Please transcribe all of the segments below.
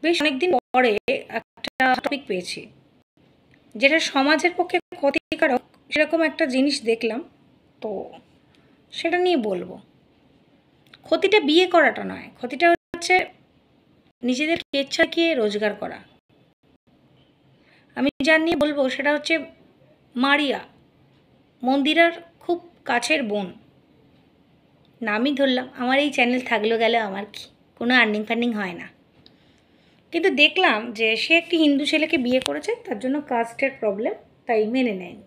বেশ অনেকদিন পরে একটা টপিক পেয়েছি, যেটা সমাজের পক্ষে ক্ষতিকারক সেরকম একটা জিনিস দেখলাম, তো সেটা নিয়ে বলবো। ক্ষতিটা বিয়ে করাটা নয়, ক্ষতিটা হচ্ছে নিজেদের ইচ্ছাকে রোজগার করা। আমি যার নিয়ে বলবো সেটা হচ্ছে মারিয়া, মন্দিরার খুব কাছের বোন। নামই ধরলাম, আমার এই চ্যানেল থাকলেও গেলে আমার কি, কোনো আর্নিং ফার্নিং হয় না, কিন্তু দেখলাম যে সে একটি হিন্দু ছেলেকে বিয়ে করেছে, তার জন্য কাস্টের প্রবলেম, তাই মেনে নেয়নি,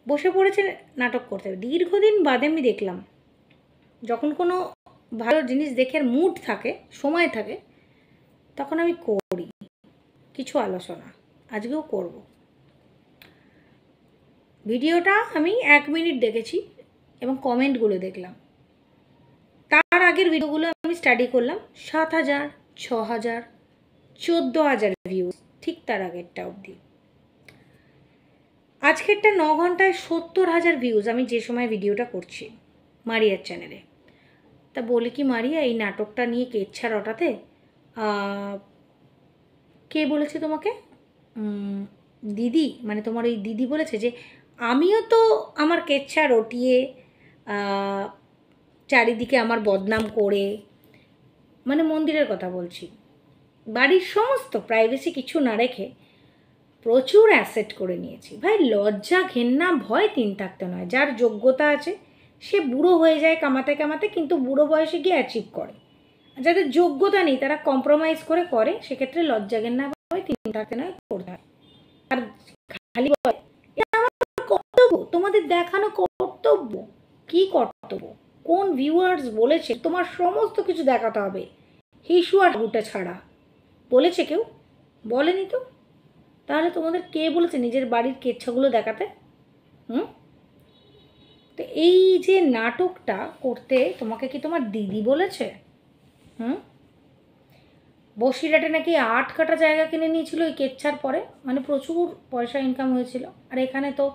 বসে পড়েছে নাটক করতে। দীর্ঘদিন বাদে আমি দেখলাম, যখন কোনো ভালো জিনিস দেখে মুড থাকে, সময় থাকে, তখন আমি করি কিছু আলোচনা, আজকেও করব। ভিডিওটা আমি 1 মিনিট দেখেছি এবং কমেন্টগুলো দেখলাম। তার আগের ভিডিওগুলো আমি স্টাডি করলাম, 7,000, 6,000, 14,000 ভিউজ, ঠিক তার আগেরটা অবধি। আজকেরটা 9 ঘন্টায় 70,000 ভিউজ, আমি যে সময় ভিডিওটা করছি মারিয়ার চ্যানেলে। তা বলে কি মারিয়া, এই নাটকটা নিয়ে কেচ্ছা রটাতে কে বলেছে তোমাকে? দিদি, মানে তোমার ওই দিদি বলেছে যে আমিও তো আমার কেচ্ছা রটিয়ে চারিদিকে আমার বদনাম করে, মানে মন্দিরের কথা বলছি, বাড়ির সমস্ত প্রাইভেসি কিছু না রেখে প্রচুর অ্যাসেট করে নিয়েছি। ভাই, লজ্জা ঘেন্না ভয় তিন থাকতে নয়। যার যোগ্যতা আছে সে বুড়ো হয়ে যায় কামাতে কামাতে, কিন্তু বুড়ো বয়সে গিয়ে অ্যাচিভ করে। যাদের যোগ্যতা নেই তারা কম্প্রোমাইজ করে, সেক্ষেত্রে লজ্জা ঘেন্না ভয় তিন থাকতে নয়, করতে হয়। আর খালি বলে এটা আমার কর্তব্য, তোমাদের দেখানো কর্তব্য। কি কর্তব্য? কোন ভিউয়ার্স বলেছে তোমার সমস্ত কিছু দেখাতে হবে, হিসু আর গুটা ছাড়া? বলেছে কেউ? বলেনি তো। তাহলে তোমাদের কে বলেছে নিজের বাড়ির কেচ্ছাগুলো দেখাতে? তো এই যে নাটকটা করতে তোমাকে কি তোমার দিদি বলেছে? বসিরহাটে নাকি 8 কাটা জায়গা কিনে নিয়েছিল ওই কেচ্ছার পরে, মানে প্রচুর পয়সা ইনকাম হয়েছিল। আর এখানে তো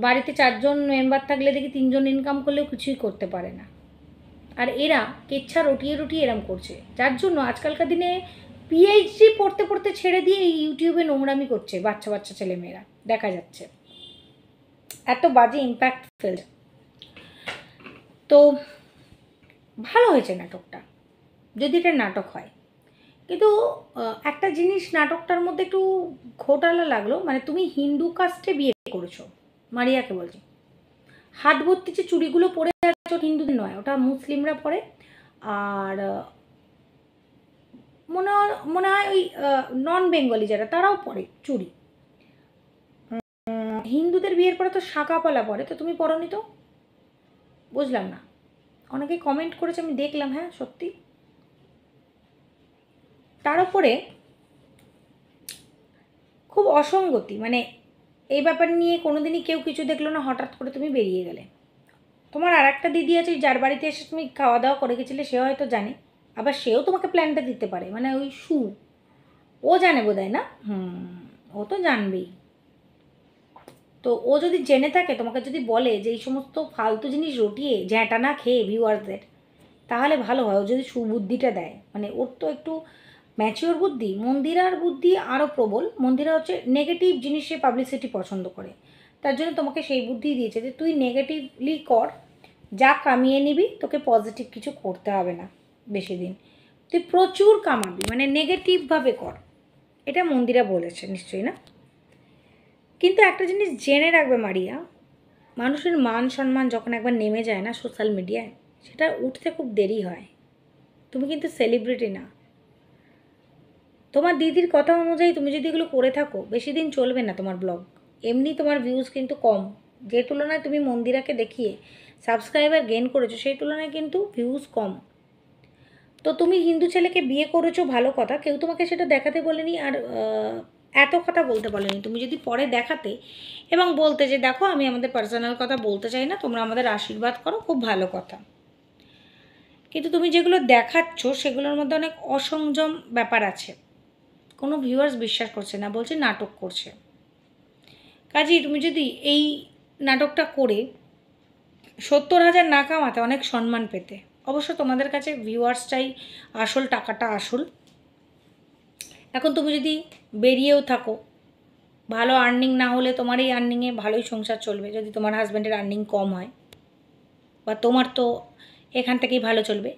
বাড়িতে 4 জন মেম্বার থাকলে দেখি 3 জন ইনকাম করলেও কিছুই করতে পারে না। আর এরা কেচ্ছা রটিয়ে রটিয়ে এরম করছে, যার জন্য আজকালকার দিনে পিএইচডি পড়তে পড়তে ছেড়ে দিয়ে ইউটিউবে নোংরামি করছে বাচ্চা বাচ্চা ছেলেমেয়েরা, দেখা যাচ্ছে। এত বাজে ইম্প্যাক্ট ফেলছে। তো ভালো হয়েছে নাটকটা, যদি এটা নাটক হয়। কিন্তু একটা জিনিস নাটকটার মধ্যে একটু ঘোটালা লাগলো, মানে তুমি হিন্দু কাস্টে বিয়ে করেছো, মারিয়াকে বলছি, হাত ভর্তি যে চুড়িগুলো পরে আছো হিন্দুদের নয়, ওটা মুসলিমরা পরে। আর মনে হয় ওই নন বেঙ্গলি যারা, তারাও পরে চুড়ি। হিন্দুদের বিয়ের পরে তো শাঁকাপালা পরে, তো তুমি পরনি তো? বুঝলাম না। অনেকে কমেন্ট করেছে, আমি দেখলাম, হ্যাঁ সত্যি। তার উপরে খুব অসঙ্গতি, মানে এই ব্যাপার নিয়ে কোনোদিনই কেউ কিছু দেখলো না, হঠাৎ করে তুমি বেরিয়ে গেলে। তোমার আর একটা দিদি আছে যার বাড়িতে এসে তুমি খাওয়া দাওয়া করে গেছিলে, সে হয়তো জানে, আবার সেও তোমাকে প্ল্যানটা দিতে পারে, মানে ওই ও জানে বোধহয় না? ও তো জানবেই। তো ও যদি জেনে থাকে, তোমাকে যদি বলে যে এই সমস্ত ফালতু জিনিস রটিয়ে জ্যাঁটা না খেয়ে ভিউয়ার্সদের, তাহলে ভালো হয়। ও যদি সুবুদ্ধিটা দেয়, মানে ওর তো একটু ম্যাচিওর বুদ্ধি। মন্দিরার বুদ্ধি আরও প্রবল। মন্দিরা হচ্ছে নেগেটিভ জিনিসে পাবলিসিটি পছন্দ করে, তার জন্য তোমাকে সেই বুদ্ধি দিয়েছে যে তুই নেগেটিভলি কর, যা কামিয়ে নিবি, তোকে পজিটিভ কিছু করতে হবে না বেশি দিন, তুই প্রচুর কামাবি, মানে নেগেটিভভাবে কর। এটা মন্দিরা বলেছে নিশ্চয়ই, না? কিন্তু একটা জিনিস জেনে রাখবে মারিয়া, মানুষের মান সম্মান যখন একবার নেমে যায় না সোশ্যাল মিডিয়ায়, সেটা উঠতে খুব দেরি হয়। তুমি কিন্তু সেলিব্রিটি না। তোমার দিদির কথা অনুযায়ী তুমি যদি এগুলো করে থাকো, বেশি দিন চলবে না তোমার ব্লগ। এমনি তোমার ভিউজ কিন্তু কম, যে তুলনায় তুমি মন্দিরাকে দেখিয়ে সাবস্ক্রাইবার গেইন করেছো, সেই তুলনায় কিন্তু ভিউজ কম। তো তুমি হিন্দু ছেলেকে বিয়ে করেছো, ভালো কথা, কেউ তোমাকে সেটা দেখাতে বলেনি, আর এত কথা বলতে বলেনি। তুমি যদি পরে দেখাতে এবং বলতে যে দেখো আমি আমাদের পার্সোনাল কথা বলতে চাই না, তোমরা আমাদের আশীর্বাদ করো, খুব ভালো কথা। কিন্তু তুমি যেগুলো দেখাচ্ছ সেগুলোর মধ্যে অনেক অসংযম ব্যাপার আছে। কোনো ভিউয়ার্স বিশ্বাস করছে না, বলছে নাটক করছে। কাজেই তুমি যদি এই নাটকটা করে 70,000 না কামাতে, অনেক সম্মান পেতে। অবশ্য তোমাদের কাছে ভিউয়ার্সটাই আসল, টাকাটা আসল। এখন তুমি যদি বেরিয়েও থাকো, ভালো আর্নিং না হলে তোমার এই আর্নিংয়ে ভালোই সংসার চলবে, যদি তোমার হাজব্যান্ডের আর্নিং কম হয়, বা তোমার তো এখান থেকেই ভালো চলবে।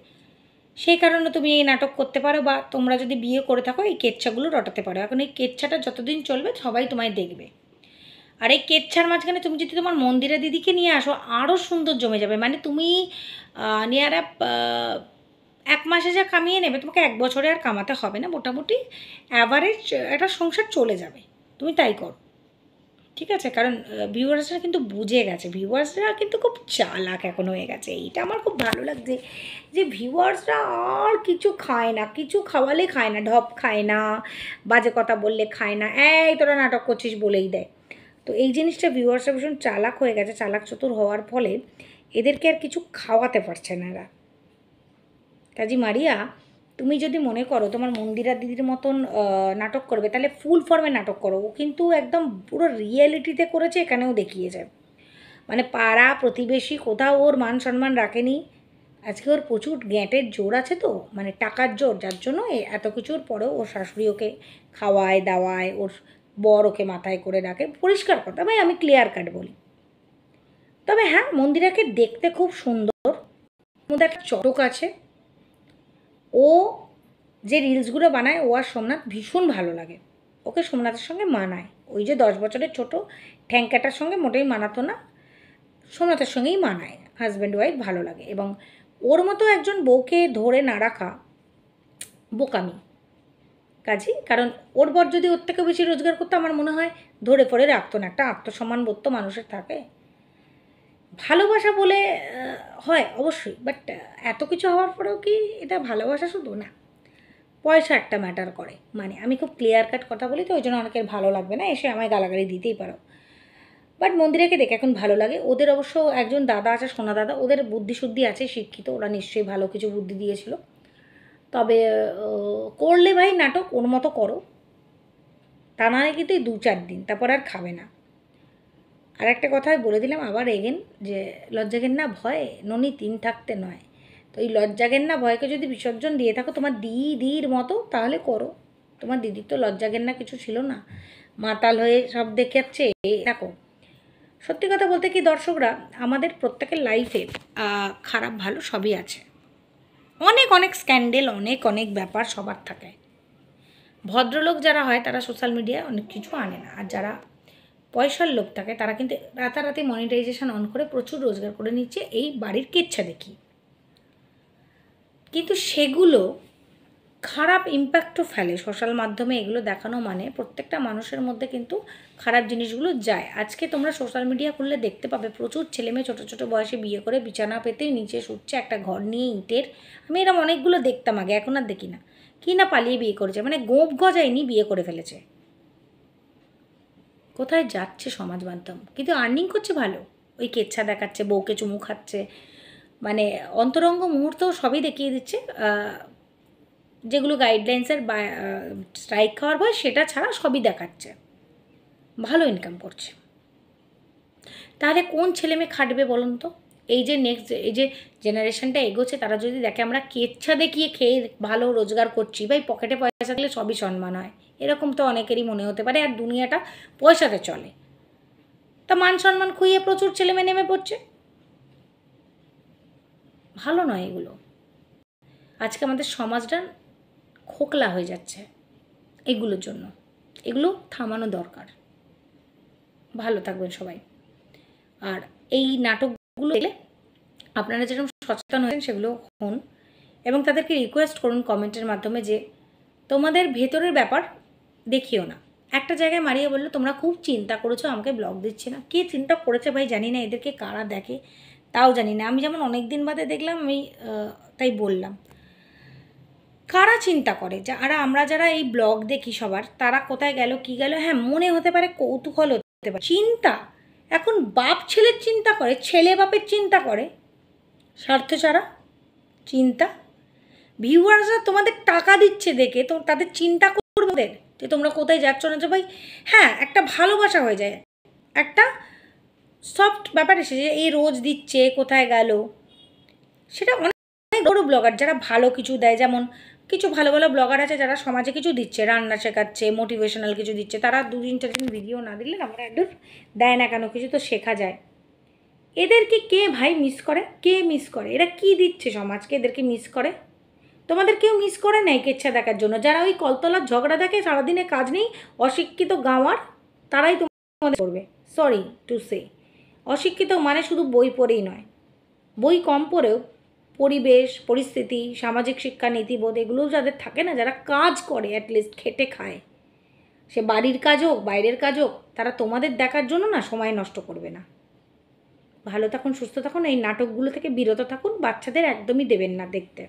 সেই কারণে তুমি এই নাটক করতে পারো, বা তোমরা যদি বিয়ে করে থাকো এই কেচ্ছাগুলো রটাতে পারো। এখন এই কেচ্ছাটা যতদিন চলবে সবাই তোমায় দেখবে। আর এই কেচ্ছার মাঝখানে তুমি যদি তোমার মন্দিরা দিদিকে নিয়ে আসো, আরও সুন্দর জমে যাবে। মানে তুমি নিয়ার 1 মাসে যা কামিয়ে নেবে, তোমাকে 1 বছরে আর কামাতে হবে না, মোটামুটি অ্যাভারেজ একটা সংসার চলে যাবে। তুমি তাই করো, ঠিক আছে? কারণ ভিউয়ার্সরা কিন্তু বুঝে গেছে, ভিউয়ার্সরা কিন্তু খুব চালাক এখন হয়ে গেছে। এইটা আমার খুব ভালো লাগছে যে ভিউয়ার্সরা আর কিছু খায় না, কিছু খাওয়ালে খায় না, ঢপ খায় না, বাজে কথা বললে খায় না, এই তোরা নাটক করছিস বলেই দেয়। তো এই জিনিসটা ভিউয়ার্সরা ভীষণ চালাক হয়ে গেছে, চালাক চতুর হওয়ার ফলে এদেরকে আর কিছু খাওয়াতে পারছে না এরা। কাজী মারিয়া, তুমি যদি মনে করো তোমার মন্দিরা দিদির মতন নাটক করবে, তাহলে ফুল ফর্মে নাটক করো। ও কিন্তু একদম পুরো রিয়েলিটিতে করেছে, এখানেও দেখিয়েছে। মানে পাড়া প্রতিবেশী কোথাও ওর মান সম্মান রাখেনি। আজকে ওর প্রচুর গ্যাঁটের জোর আছে, তো মানে টাকার জোর, যার জন্য এত কিছুর পরেও ওর শাশুড়ি ওকে খাওয়ায় দাওয়ায়, ওর বর ওকে মাথায় করে রাখে। পরিষ্কার কথা ভাই, আমি ক্লিয়ার কাট বলি। তবে হ্যাঁ, মন্দিরাকে দেখতে খুব সুন্দর, মধ্যে একটা চটক আছে। ও যে রিলসগুলো বানায়, ও আর সোমনাথ ভীষণ ভালো লাগে। ওকে সোমনাথের সঙ্গে মানায়। ওই যে 10 বছরের ছোটো ঠ্যাংকাটার সঙ্গে মোটেই মানাতো না, সোমনাথের সঙ্গেই মানায়। হাজব্যান্ড ওয়াইফ ভালো লাগে। এবং ওর মতো একজন বউকে ধরে না রাখা বোকামি কাজী। কারণ ওর বর যদি ওর থেকে বেশি রোজগার করতো, আমার মনে হয় ধরে পড়ে রাখতো না। একটা আত্মসম্মান বোধ তো মানুষের থাকে। ভালোবাসা বলে হয় অবশ্যই, বাট এত কিছু হওয়ার পরেও কি এটা ভালোবাসা? শুধু না, পয়সা একটা ম্যাটার করে। মানে আমি খুব ক্লিয়ার কাট কথা বলি, তো ওই জন্য অনেকের ভালো লাগবে না, এসে আমায় গালাগালি দিতেই পারো। বাট মন্দিরাকে দেখে এখন ভালো লাগে। ওদের অবশ্য একজন দাদা আছে, সোনা দাদা, ওদের বুদ্ধি শুদ্ধি আছে, শিক্ষিত, ওরা নিশ্চয়ই ভালো কিছু বুদ্ধি দিয়েছিল। তবে করলে ভাই নাটক ওর মতো করো, তা না হয় কিন্তু এই 2-4 দিন, তারপর আর খাবে না। আর একটা কথা বলে দিলাম আবার এগেন, যে লজ্জাগেন না ভয় ননি 3 থাকতে নয়। তো এই লজ্জাগেন না ভয়কে যদি বিসর্জন দিয়ে থাকো তোমার দিদির মতো, তাহলে করো। তোমার দিদির তো লজ্জাগেন না কিছু ছিল না, মাতাল হয়ে সব দেখাচ্ছে। দেখো, সত্যি কথা বলতে কি দর্শকরা, আমাদের প্রত্যেকের লাইফে খারাপ ভালো সবই আছে। অনেক অনেক স্ক্যান্ডেল, অনেক অনেক ব্যাপার সবার থাকে। ভদ্রলোক যারা হয় তারা সোশ্যাল মিডিয়ায় অনেক কিছু আনে না, আর যারা পয়সার লোক থাকে তারা কিন্তু রাতারাতি মনিটাইজেশন অন করে প্রচুর রোজগার করে নিচ্ছে এই বাড়ির কেচ্ছা দেখি। কিন্তু সেগুলো খারাপ ইম্প্যাক্টও ফেলে সোশ্যাল মাধ্যমে। এগুলো দেখানো মানে প্রত্যেকটা মানুষের মধ্যে কিন্তু খারাপ জিনিসগুলো যায়। আজকে তোমরা সোশ্যাল মিডিয়া খুললে দেখতে পাবে প্রচুর ছেলেমেয়ে ছোটো ছোটো বয়সে বিয়ে করে বিছানা পেতেই নিচে শুচ্ছে, একটা ঘর নিয়ে ইটের। আমি এরকম অনেকগুলো দেখতাম আগে, এখন আর দেখি না। কি না পালিয়ে বিয়ে করেছে, মানে গোঁপ গজায়নি, বিয়ে করে ফেলেছে। কোথায় যাচ্ছে সমাজ মাধ্যম, কিন্তু আর্নিং করছে ভালো। ওই কেচ্ছা দেখাচ্ছে, বউকে চুমু খাচ্ছে, মানে অন্তরঙ্গ মুহূর্ত সবই দেখিয়ে দিচ্ছে। যেগুলো গাইডলাইন্সের বা স্ট্রাইক খাওয়ার ভয় সেটা ছাড়া সবই দেখাচ্ছে। ভালো ইনকাম করছে। তাহলে কোন ছেলে মেয়ে খাটবে বলুন তো? এই যে নেক্সট এই যে জেনারেশনটা এগোচ্ছে, তারা যদি দেখে আমরা কেচ্ছা দেখিয়ে খেয়ে ভালো রোজগার করছি, ভাই পকেটে পয়সা থাকলে সবই সম্মান হয়, এরকম তো অনেকেরই মনে হতে পারে। আর দুনিয়াটা পয়সাতে চলে, তা মান সম্মান খুইয়ে প্রচুর ছেলে মেয়ে নেমে পড়ছে। ভালো নয় এগুলো। আজকে আমাদের সমাজটা খোকলা হয়ে যাচ্ছে এগুলোর জন্য। এগুলো থামানো দরকার। ভালো থাকবেন সবাই। আর এই নাটকগুলো দেখলে আপনারা যেরকম সচেতন হয়েছেন সেগুলো হন, এবং তাদেরকে রিকোয়েস্ট করুন কমেন্টের মাধ্যমে যে তোমাদের ভেতরের ব্যাপার দেখিও না। একটা জায়গায় মারিয়ে বললো তোমরা খুব চিন্তা করেছো, আমাকে ব্লগ দিচ্ছে না। কে চিন্তা করেছে ভাই জানি না, এদেরকে কারা দেখে তাও জানি না। আমি যেমন অনেক দিন বাদে দেখলাম, আমি তাই বললাম। কারা চিন্তা করে? যারা আমরা যারা এই ব্লগ দেখি সবার, তারা কোথায় গেল কি গেল, হ্যাঁ মনে হতে পারে, কৌতূহল হতে পারে, চিন্তা এখন বাপ ছেলের চিন্তা করে, ছেলে বাপের চিন্তা করে, স্বার্থ ছাড়া চিন্তা। ভিউয়ার্সরা তোমাদের টাকা দিচ্ছে দেখে তো তাদের চিন্তা করবে যে তোমরা কোথায় যাচ্ছ না। যে ভাই হ্যাঁ, একটা ভালোবাসা হয়ে যায়, একটা সফট ব্যাপার এসে যে এই রোজ দিচ্ছে কোথায় গেল। সেটা অনেক বড় ব্লগার যারা ভালো কিছু দেয়, যেমন কিছু ভালো ভালো ব্লগার আছে যারা সমাজে কিছু দিচ্ছে, রান্না শেখাচ্ছে, মোটিভেশনাল কিছু দিচ্ছে, তারা 2-3 ভিডিও না দিলে আমরা একদম দেয় না কেন, কিছু তো শেখা যায়। এদেরকে কে ভাই মিস করে? কে মিস করে? এরা কি দিচ্ছে সমাজকে? এদেরকে মিস করে? তোমাদের কেউ মিস করে না এই কেচ্ছা দেখার জন্য? যারা ওই কলতলার ঝগড়া দেখে, সারাদিনে কাজ নেই, অশিক্ষিত গাঁওয়ার, তারাই তোমাদের করবে। সরি টু সে, অশিক্ষিত মানে শুধু বই পড়েই নয়, বই কম পড়েও পরিবেশ, পরিস্থিতি, সামাজিক শিক্ষা, নীতিবোধ এগুলোও যাদের থাকে না, যারা কাজ করে, অ্যাটলিস্ট খেটে খায়, সে বাড়ির কাজ হোক বাইরের কাজ হোক, তারা তোমাদের দেখার জন্য না সময় নষ্ট করবে না। ভালো থাকুন, সুস্থ থাকুন, এই নাটকগুলো থেকে বিরত থাকুন, বাচ্চাদের একদমই দেবেন না দেখতে।